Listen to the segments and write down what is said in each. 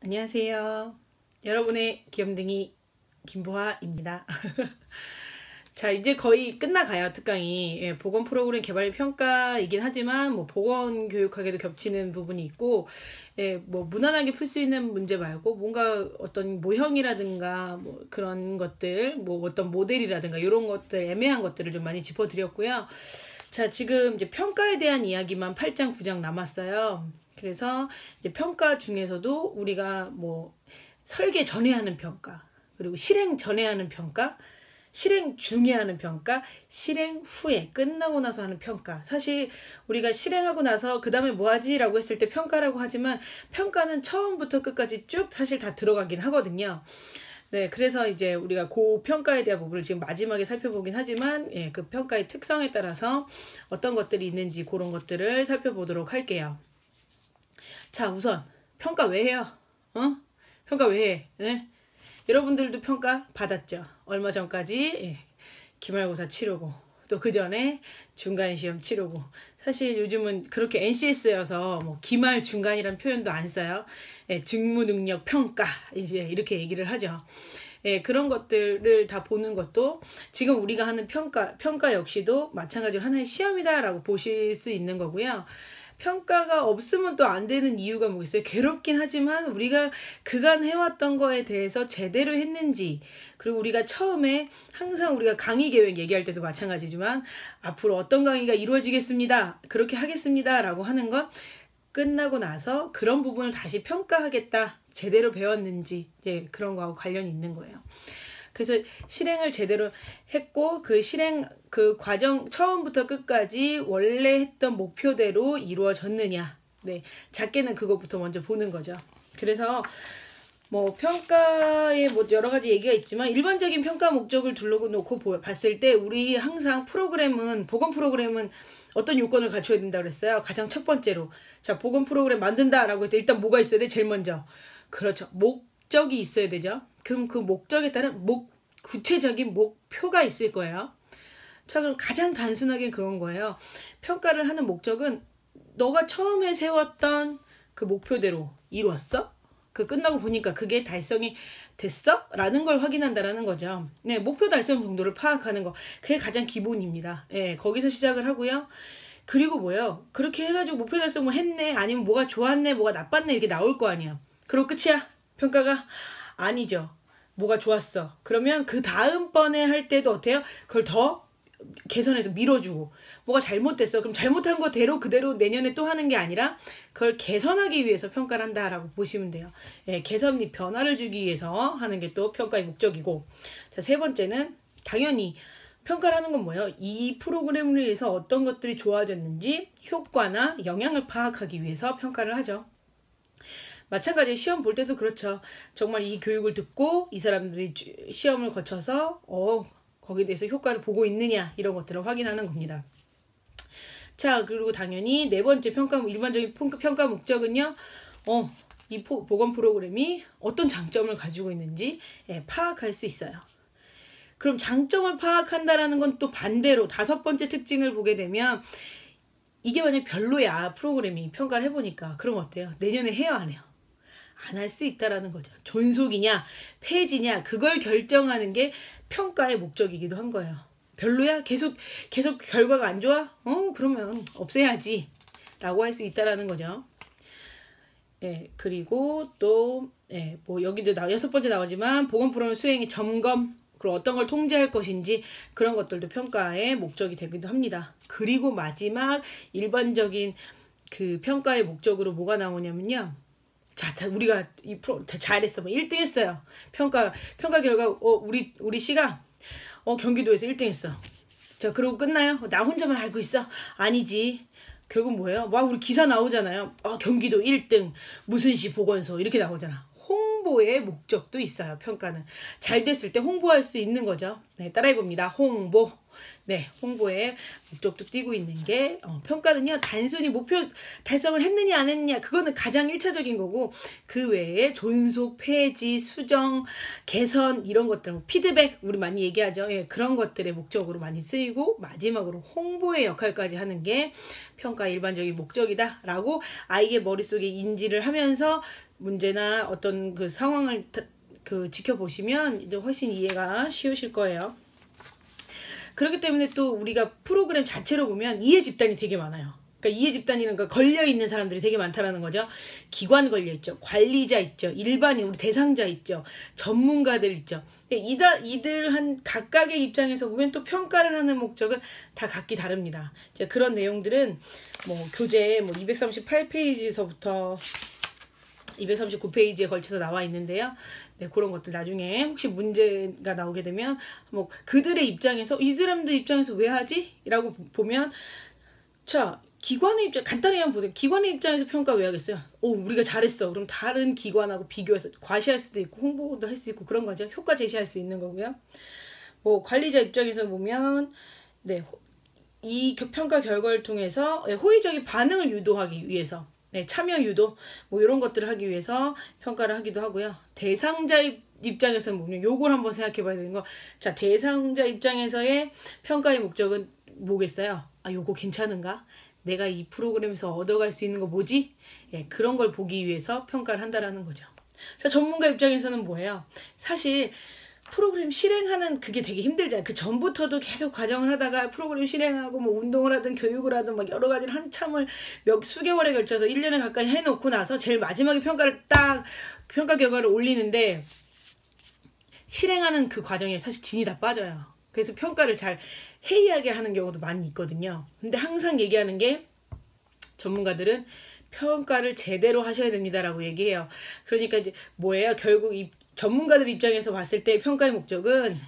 안녕하세요. 여러분의 귀염둥이 김보아입니다. 자, 이제 거의 끝나가요, 특강이. 예, 보건 프로그램 개발 평가이긴 하지만, 보건 교육학에도 겹치는 부분이 있고, 예, 무난하게 풀 수 있는 문제 말고, 뭔가 어떤 모형이라든가, 그런 것들, 어떤 모델이라든가, 이런 것들, 애매한 것들을 좀 많이 짚어드렸고요. 자, 지금 이제 평가에 대한 이야기만 8장, 9장 남았어요. 그래서 이제 평가 중에서도 우리가 설계 전에 하는 평가, 그리고 실행 전에 하는 평가, 실행 중에 하는 평가, 실행 후에 끝나고 나서 하는 평가. 사실 우리가 실행하고 나서 그 다음에 뭐 하지? 라고 했을 때 평가라고 하지만 평가는 처음부터 끝까지 쭉 사실 다 들어가긴 하거든요. 네, 그래서 이제 우리가 그 평가에 대한 부분을 지금 마지막에 살펴보긴 하지만, 예, 그 평가의 특성에 따라서 어떤 것들이 있는지 그런 것들을 살펴보도록 할게요. 자, 우선 평가 왜 해요? 평가 왜 해? 네? 여러분들도 평가 받았죠? 얼마 전까지 기말고사 치르고 또 그 전에 중간 시험 치르고, 사실 요즘은 그렇게 NCS여서 기말 중간이란 표현도 안 써요. 직무 능력 평가 이제 이렇게 얘기를 하죠. 그런 것들을 다 보는 것도 지금 우리가 하는 평가 역시도 마찬가지로 하나의 시험이다라고 보실 수 있는 거고요. 평가가 없으면 또 안 되는 이유가 뭐겠어요? 괴롭긴 하지만 우리가 그간 해왔던 거에 대해서 제대로 했는지, 그리고 우리가 처음에 항상 우리가 강의 계획 얘기할 때도 마찬가지지만 앞으로 어떤 강의가 이루어지겠습니다, 그렇게 하겠습니다 라고 하는 건 끝나고 나서 그런 부분을 다시 평가하겠다, 제대로 배웠는지, 이제 그런 거하고 관련이 있는 거예요. 그래서 실행을 제대로 했고 그 실행 그 과정 처음부터 끝까지 원래 했던 목표대로 이루어졌느냐. 네, 작게는 그것부터 먼저 보는 거죠. 그래서 평가에 여러 가지 얘기가 있지만 일반적인 평가 목적을 둘러놓고 봤을 때 우리 항상 보건 프로그램은 어떤 요건을 갖춰야 된다고 그랬어요. 가장 첫 번째로, 자, 보건 프로그램 만든다라고 해서 일단 뭐가 있어야 돼? 제일 먼저. 그렇죠. 목적이 있어야 되죠. 그럼 그 목적에 따른 구체적인 목표가 있을 거예요. 자, 그럼 가장 단순하게 그건 거예요. 평가를 하는 목적은 너가 처음에 세웠던 그 목표대로 이루었어? 그 끝나고 보니까 그게 달성이 됐어? 라는 걸 확인한다라는 거죠. 네, 목표 달성 정도를 파악하는 거. 그게 가장 기본입니다. 예, 거기서 시작을 하고요. 그리고 그렇게 해가지고 목표 달성을 했네, 아니면 뭐가 좋았네, 뭐가 나빴네, 이렇게 나올 거 아니야. 그리고 끝이야? 평가가? 아니죠. 뭐가 좋았어. 그러면 그 다음번에 할 때도 어때요? 그걸 더 개선해서 밀어주고, 뭐가 잘못됐어. 그럼 잘못한 거대로 그대로 내년에 또 하는 게 아니라 그걸 개선하기 위해서 평가를 한다라고 보시면 돼요. 예, 개선 및 변화를 주기 위해서 하는 게 또 평가의 목적이고, 자, 세 번째는 당연히 평가를 하는 건 뭐예요? 이 프로그램을 위해서 어떤 것들이 좋아졌는지 효과나 영향을 파악하기 위해서 평가를 하죠. 마찬가지 시험 볼 때도 그렇죠. 정말 이 교육을 듣고 이 사람들이 시험을 거쳐서 거기에 대해서 효과를 보고 있느냐, 이런 것들을 확인하는 겁니다. 자, 그리고 당연히 네 번째 일반적인 평가 목적은요. 이 보건 프로그램이 어떤 장점을 가지고 있는지 파악할 수 있어요. 그럼 장점을 파악한다라는 건 또 반대로 다섯 번째 특징을 보게 되면, 이게 만약 별로야, 프로그램이 평가를 해보니까, 그럼 어때요? 내년에 해요, 안 해요? 안 할 수 있다라는 거죠. 존속이냐 폐지냐, 그걸 결정하는 게 평가의 목적이기도 한 거예요. 별로야? 계속 결과가 안 좋아? 그러면 없애야지 라고 할 수 있다라는 거죠. 그리고 또 여기도 여섯 번째 나오지만 보건 프로그램 수행의 점검, 그리고 어떤 걸 통제할 것인지, 그런 것들도 평가의 목적이 되기도 합니다. 그리고 마지막 일반적인 그 평가의 목적으로 뭐가 나오냐면요. 자, 우리가 이 프로 잘했어. 1등 했어요. 평가 결과 우리 씨가 경기도에서 1등 했어. 자, 그러고 끝나요? 나 혼자만 알고 있어? 아니지. 결국 뭐예요? 우리 기사 나오잖아요. 경기도 1등 무슨 시 보건소 이렇게 나오잖아. 홍보의 목적도 있어요. 평가는 잘 됐을 때 홍보할 수 있는 거죠. 네, 따라해봅니다. 홍보. 네, 홍보에 목적도 띄고 있는 게 평가는요 단순히 목표 달성을 했느냐 안 했느냐 그거는 가장 1차적인 거고 그 외에 존속, 폐지, 수정, 개선 이런 것들 피드백 우리 많이 얘기하죠. 예, 그런 것들의 목적으로 많이 쓰이고 마지막으로 홍보의 역할까지 하는 게 평가의 일반적인 목적이다 라고 아이의 머릿속에 인지를 하면서 문제나 어떤 그 상황을 지켜보시면 이제 훨씬 이해가 쉬우실 거예요. 그렇기 때문에 또 우리가 프로그램 자체로 보면 이해 집단이 되게 많아요. 그러니까 이해 집단이라는 거 걸려있는 사람들이 되게 많다라는 거죠. 기관 걸려있죠. 관리자 있죠. 일반인, 우리 대상자 있죠. 전문가들 있죠. 이들 한 각각의 입장에서 보면 또 평가를 하는 목적은 다 각기 다릅니다. 이제 그런 내용들은 뭐 교재 238페이지서부터 239페이지에 걸쳐서 나와 있는데요. 네, 그런 것들 나중에 혹시 문제가 나오게 되면 뭐 그들의 입장에서 이 사람들 입장에서 왜 하지? 라고 보면 자 기관의 입장 간단히 한번 보세요. 기관의 입장에서 평가 왜 하겠어요? 우리가 잘했어. 그럼 다른 기관하고 비교해서 과시할 수도 있고 홍보도 할 수 있고 그런 거죠. 효과 제시할 수 있는 거고요. 뭐 관리자 입장에서 보면 네, 이 평가 결과를 통해서 호의적인 반응을 유도하기 위해서 네, 참여 유도 뭐 이런 것들을 하기 위해서 평가를 하기도 하고요. 대상자 입장에서는 보면 요걸 한번 생각해 봐야 되는 거. 자, 대상자 입장에서의 평가의 목적은 뭐겠어요? 요거 괜찮은가? 내가 이 프로그램에서 얻어갈 수 있는 거 뭐지? 예, 그런 걸 보기 위해서 평가를 한다라는 거죠. 자, 전문가 입장에서는 뭐예요? 사실 프로그램 실행하는 그게 되게 힘들잖아요. 그 전부터도 계속 과정을 하다가 프로그램 실행하고 뭐 운동을 하든 교육을 하든 막 여러 가지를 한참을 수개월에 걸쳐서 1년에 가까이 해놓고 나서 제일 마지막에 평가 결과를 올리는데 실행하는 그 과정에 사실 진이 다 빠져요. 그래서 평가를 잘 해이하게 하는 경우도 많이 있거든요. 근데 항상 얘기하는 게 전문가들은 평가를 제대로 하셔야 됩니다라고 얘기해요. 그러니까 이제 뭐예요? 결국 전문가들 입장에서 봤을 때 평가의 목적은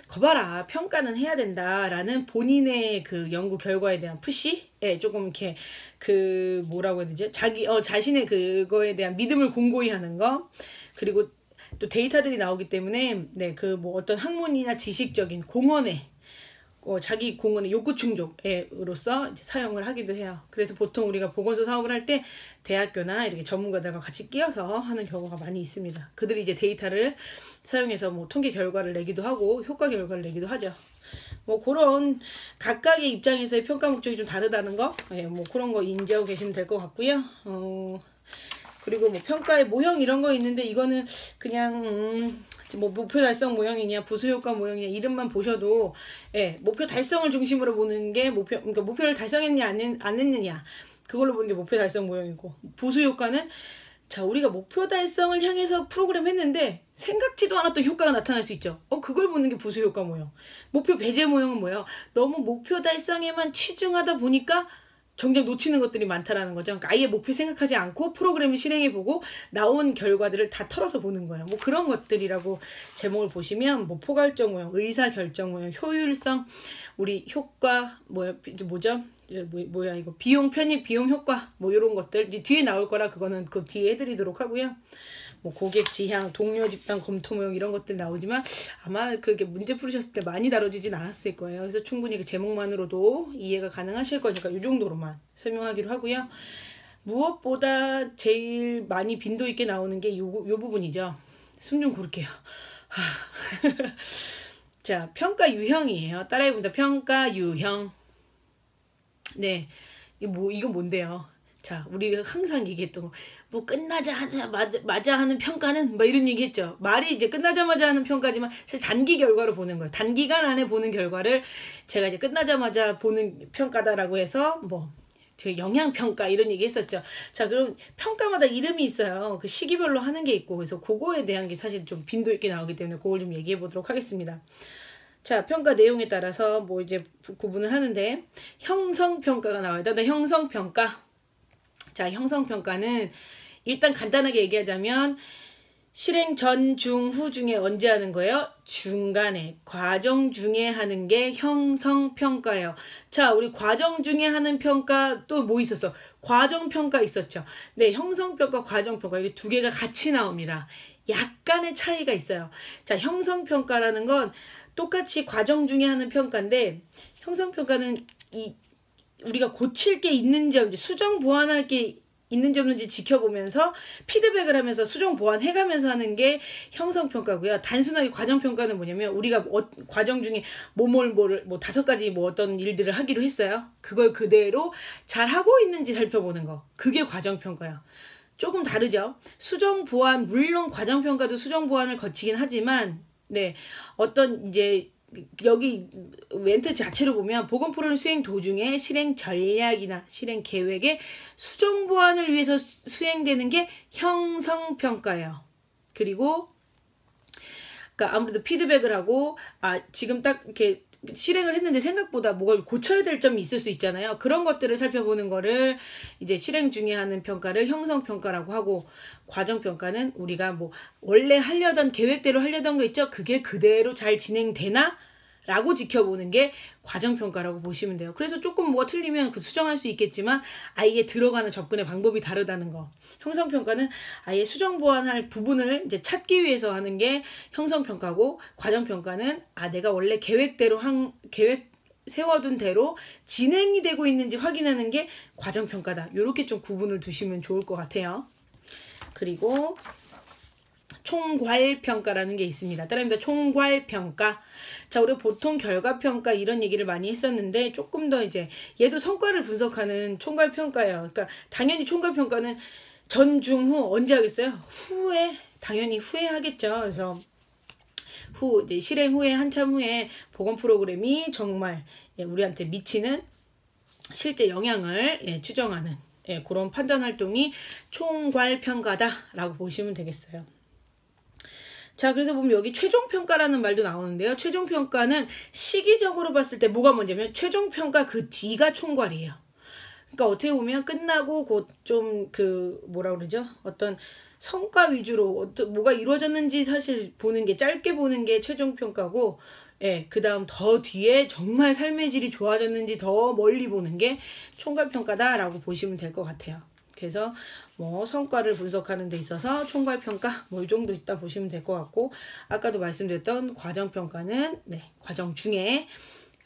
거봐라 평가는 해야 된다라는 본인의 그 연구 결과에 대한 푸시? 예, 조금 이렇게 그 뭐라고 해야 되죠? 자신의 그거에 대한 믿음을 공고히 하는 거. 그리고 또 데이터들이 나오기 때문에 네, 그 뭐 어떤 학문이나 지식적인 공헌에 자기 공헌의 욕구 충족으로서 사용을 하기도 해요. 그래서 보통 우리가 보건소 사업을 할 때 대학교나 이렇게 전문가들과 같이 끼어서 하는 경우가 많이 있습니다. 그들이 이제 데이터를 사용해서 뭐 통계 결과를 내기도 하고 효과 결과를 내기도 하죠. 뭐 그런 각각의 입장에서의 평가 목적이 좀 다르다는 거, 예, 뭐 그런 거 인지하고 계시면 될 것 같고요. 그리고 뭐 평가의 모형 이런 거 있는데 이거는 그냥 뭐 목표 달성 모형이냐 부수 효과 모형이냐 이름만 보셔도 예, 목표 달성을 중심으로 보는 게 그러니까 목표를 달성했냐 안 했느냐 그걸로 보는 게 목표 달성 모형이고 부수 효과는 자 우리가 목표 달성을 향해서 프로그램 했는데 생각지도 않았던 효과가 나타날 수 있죠. 그걸 보는 게 부수 효과 모형. 목표 배제 모형은 뭐예요? 너무 목표 달성에만 치중하다 보니까 정작 놓치는 것들이 많다라는 거죠. 그러니까 아예 목표 생각하지 않고 프로그램을 실행해보고 나온 결과들을 다 털어서 보는 거예요. 뭐 그런 것들이라고 제목을 보시면 뭐 포괄적 모형, 의사결정 모형, 효율성, 우리 효과 뭐죠? 뭐야 이거 비용 편입, 비용 효과 뭐 이런 것들 뒤에 나올 거라 그거는 그 뒤에 해드리도록 하고요. 뭐 고객 지향, 동료 집단 검토 모형 이런 것들 나오지만 아마 그게 문제 풀으셨을 때 많이 다뤄지진 않았을 거예요. 그래서 충분히 그 제목만으로도 이해가 가능하실 거니까 이 정도로만 설명하기로 하고요. 무엇보다 제일 많이 빈도 있게 나오는 게 요 부분이죠. 숨 좀 고를게요. 자, 평가 유형이에요. 따라해봅니다. 평가 유형. 네, 이거 뭔데요? 자, 우리 항상 얘기했던 거, 뭐 끝나자마자 하는 평가는 뭐 이런 얘기 했죠. 말이 이제 끝나자마자 하는 평가지만 사실 단기 결과로 보는 거예요. 단기간 안에 보는 결과를 제가 이제 끝나자마자 보는 평가다라고 해서 뭐 영향평가 이런 얘기 했었죠. 자, 그럼 평가마다 이름이 있어요. 그 시기별로 하는 게 있고 그래서 그거에 대한 게 사실 좀 빈도 있게 나오기 때문에 그걸 좀 얘기해 보도록 하겠습니다. 자, 평가 내용에 따라서 뭐 이제 구분을 하는데 형성평가가 나와요. 일단 형성평가. 자, 형성평가는 일단 간단하게 얘기하자면 실행 전, 중, 후 중에 언제 하는 거예요? 중간에 과정 중에 하는 게 형성평가예요. 자, 우리 과정 중에 하는 평가 또 뭐 있었어? 과정평가 있었죠. 네, 형성평가, 과정평가 이게 두 개가 같이 나옵니다. 약간의 차이가 있어요. 자, 형성평가라는 건 똑같이 과정 중에 하는 평가인데 형성평가는 우리가 고칠 게 있는지 없는지 수정 보완할 게 있는지 없는지 지켜보면서 피드백을 하면서 수정 보완해가면서 하는 게 형성평가고요. 단순하게 과정평가는 뭐냐면 우리가 과정 중에 뭐 5가지 어떤 일들을 하기로 했어요. 그걸 그대로 잘 하고 있는지 살펴보는 거. 그게 과정평가예요. 조금 다르죠. 수정 보완, 물론 과정평가도 수정 보완을 거치긴 하지만 네, 어떤 이제 여기 멘트 자체로 보면 보건 프로그램 수행 도중에 실행 전략이나 실행 계획의 수정 보완을 위해서 수행되는 게 형성평가예요. 그리고 그러니까 아무래도 피드백을 하고 지금 딱 이렇게 실행을 했는데 생각보다 뭘 고쳐야 될 점이 있을 수 있잖아요. 그런 것들을 살펴보는 거를 이제 실행 중에 하는 평가를 형성평가라고 하고, 과정평가는 우리가 원래 하려던 계획대로 하려던 거 있죠. 그게 그대로 잘 진행되나? 라고 지켜보는 게 과정평가라고 보시면 돼요. 그래서 조금 뭐가 틀리면 수정할 수 있겠지만 아예 들어가는 접근의 방법이 다르다는 거. 형성평가는 아예 수정 보완할 부분을 이제 찾기 위해서 하는 게 형성평가고, 과정평가는 내가 원래 계획 세워둔 대로 진행이 되고 있는지 확인하는 게 과정평가다. 이렇게 좀 구분을 두시면 좋을 것 같아요. 그리고 총괄평가라는 게 있습니다. 따라합니다. 총괄평가. 자, 우리 보통 결과평가 이런 얘기를 많이 했었는데 조금 더 이제 얘도 성과를 분석하는 총괄평가예요. 그러니까 당연히 총괄평가는 전, 중, 후 언제 하겠어요? 후에, 당연히 후에 하겠죠. 그래서 이제 실행 후에 한참 후에 보건 프로그램이 정말 우리한테 미치는 실제 영향을 추정하는 그런 판단 활동이 총괄평가다라고 보시면 되겠어요. 자, 그래서 보면 여기 최종평가라는 말도 나오는데요. 최종평가는 시기적으로 봤을 때 뭐가 먼저냐면 최종평가 그 뒤가 총괄이에요. 그러니까 어떻게 보면 끝나고 곧 좀 뭐라 그러죠? 어떤 성과 위주로 뭐가 이루어졌는지 사실 보는 게, 짧게 보는 게 최종평가고, 그 다음 더 뒤에 정말 삶의 질이 좋아졌는지 더 멀리 보는 게 총괄평가다라고 보시면 될 것 같아요. 그래서 성과를 분석하는 데 있어서 총괄평가 이 정도 있다 보시면 될 것 같고, 아까도 말씀드렸던 과정평가는 과정 중에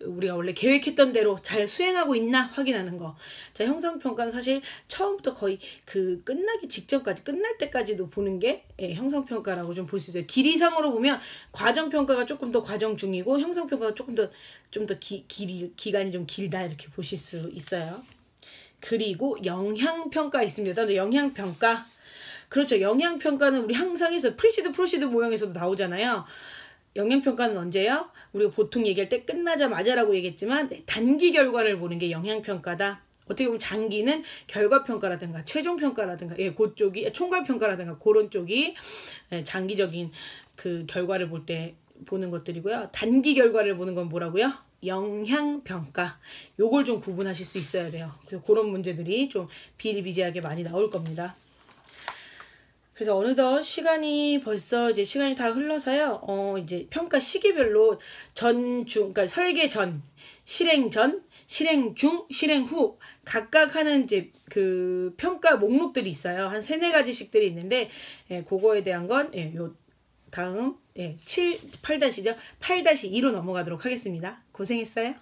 우리가 원래 계획했던 대로 잘 수행하고 있나 확인하는 거. 자, 형성평가는 사실 처음부터 거의 끝나기 직전까지, 끝날 때까지도 보는 게 형성평가라고 좀 볼 수 있어요. 길이상으로 보면 과정평가가 조금 더 과정 중이고 형성평가가 조금 더 기간이 좀 길다, 이렇게 보실 수 있어요. 그리고 영향평가 있습니다. 영향평가. 그렇죠. 영향평가는 우리 항상 해서 프리시드 프로시드 모형에서도 나오잖아요. 영향평가는 언제요? 우리가 보통 얘기할 때 끝나자마자라고 얘기했지만 단기 결과를 보는 게 영향평가다. 어떻게 보면 장기는 결과평가라든가 최종평가라든가 그쪽이 총괄평가라든가 그런 쪽이 장기적인 결과를 볼 때 보는 것들이고요. 단기 결과를 보는 건 뭐라고요? 영향평가. 요걸 좀 구분하실 수 있어야 돼요. 그래서 그런 문제들이 좀 비일비재하게 많이 나올 겁니다. 그래서 어느덧 벌써 이제 시간이 다 흘러서요. 이제 평가 시기별로 그러니까 설계 전, 실행 중, 실행 후 각각 하는 이제 평가 목록들이 있어요. 한 3-4가지씩들이 있는데 그거에 대한 건 요 다음 8-2로 넘어가도록 하겠습니다. 고생했어요.